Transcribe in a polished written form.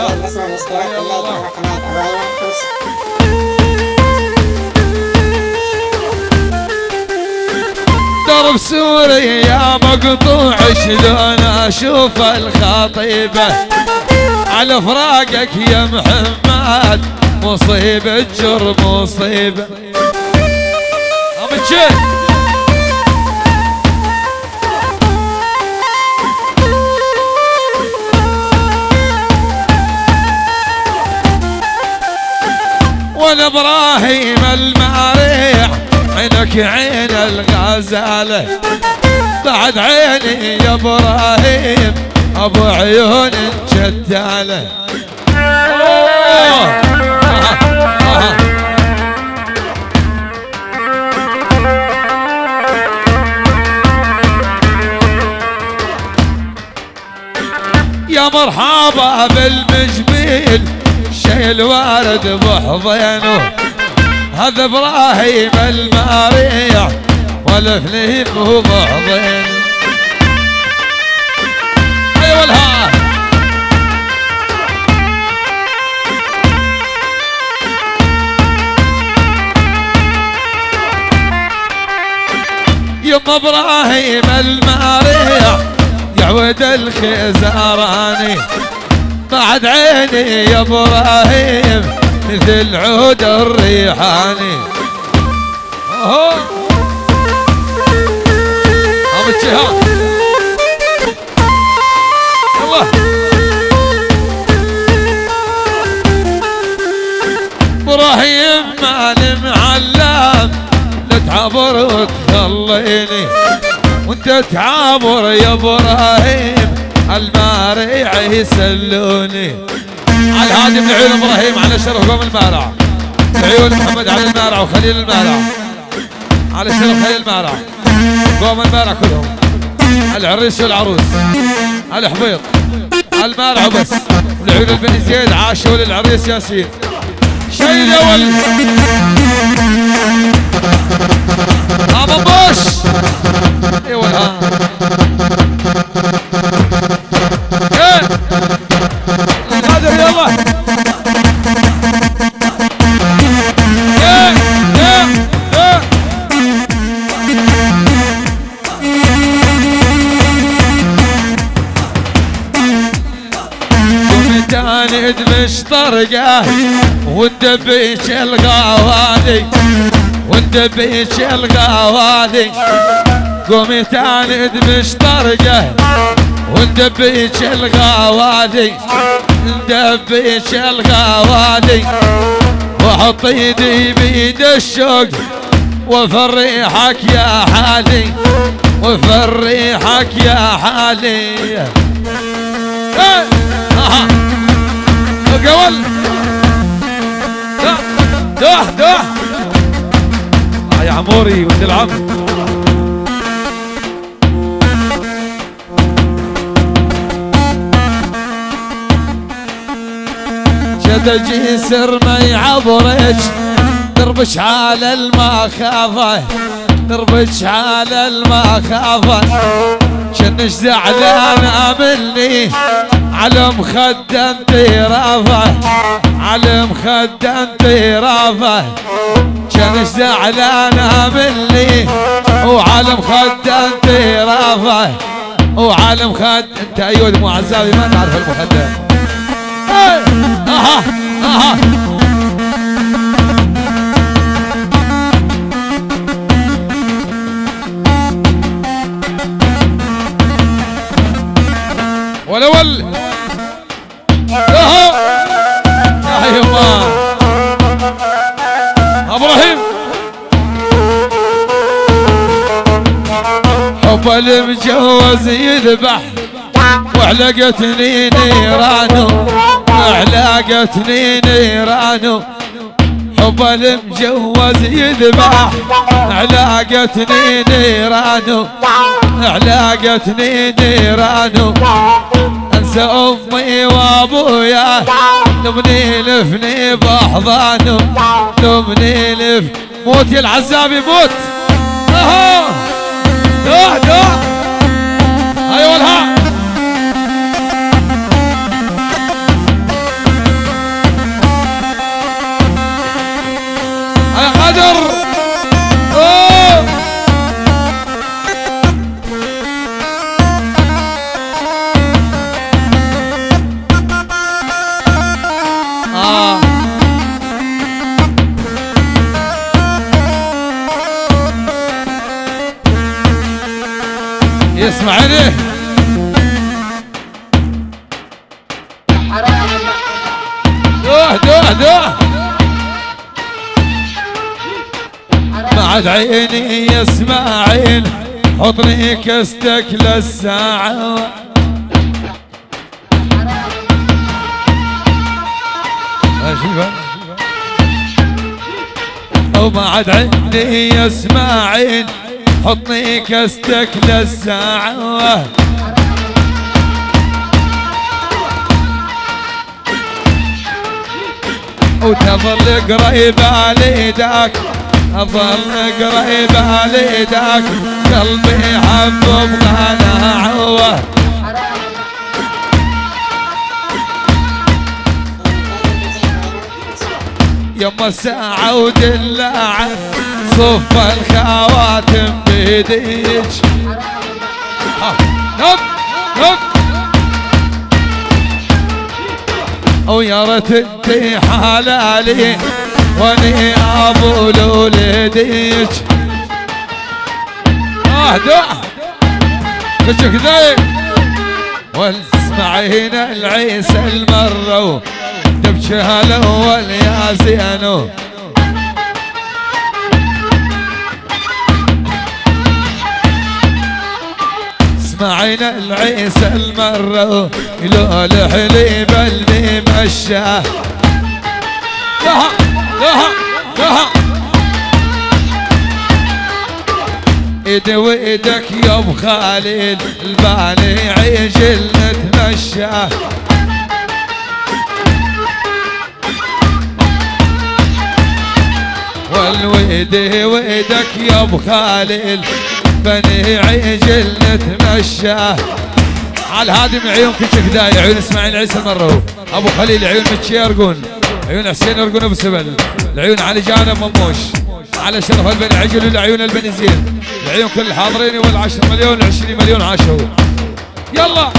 الاسم والاشتراك واللايك على قناة أبو أيمن حوسي. درب سوريا مقطوع شلون اشوف الخطيبة على فراقك يا محمد مصيبة جر مصيبة أمتشي وانا ابراهيم الماريح عينك عين الغزالة بعد عيني يا ابراهيم ابو عيون جدالة. يا مرحبا بالمجميل شيل وارد بحضينه هذا ابراهيم الماريح والاثنين هو بحضين. ايوه الها يما ابراهيم الماريح يعود الخزاراني بعد عيني يا ابراهيم مثل عود الريحاني. اوه امتشي ها الله ابراهيم مال معلم لا تعبر وتخليني وانت تعابر يا ابراهيم الماريع يسلوني. على هادي من عيون ابراهيم على شرف قوم المارع عيون محمد علي المارع وخليل المارع على شرف خليل المارع قوم المارع كلهم العريس والعروس الحبيط المارع وبس والعيون البني زيد عاشوا للعريس ياسين شيل يا ولد ابو بوش اي والها قادر يلا تاند مش طرقه وندبيش الغوالي وندبيش الغوالي قومي تاند مش طرقه وندبيش الغوالي ندبيش الغوالي وحط ايدي بيد الشوق وفريحك يا حالي وفريحك يا حالي. قول دوح يا عموري ولد العم شد جسر ما يعبرش دربش على المخافة دربش على المخافة شنش زعلان مني على مخدة انطرافه على مخدة انطرافه شنش زعلان مني وعلى مخدة انطرافه وعلى مخدة انت ايوه مو عزابي ما تعرف المخدة. اها اها ولا ول اها يا يما ابراهيم حب المجوز يذبح وعلقتني نيرانو وعلقتني نيرانو حب المجوز يذبح علاقتني نيرانو علاقتني نيرانو انسى امي وابويا نبني لفني باحضانو نبني لف موت يا العزابي موت. اهو دوح ايوه الها بعد عيني يا اسماعيل حطني كستك للساعة وبعد عيني يا اسماعيل حطني كستك للساعة وتظل قريب على ايدك اظل قريب على ايدك قلبي حب بقناعه يما الساعة ودلع صف الخواتم بيديك نب نب ويا ريت انتي حلالي واني ابو لولديك اهدأ كشك ذي واسمعين العيسى المرة دبشها الاول يا زينو اسمعين العيسى المرة لو الحليب اللي مشاه لها لها لها ايدي وايدك يا ابو خالد الباني عجل نتمشى والويدي ويدك يا ابو خالد بني عجل نتمشى على هادم عيون كشك داي عيون اسماعيل عيسى المرو ابو خليل عيون متشي يرقون عيون حسين يرقون ابو سبل العيون علي جانب مموش على شرف البني عجل والعيون البني زين العيون كل الحاضرين وال10 مليون 20 مليون عاشوا يلا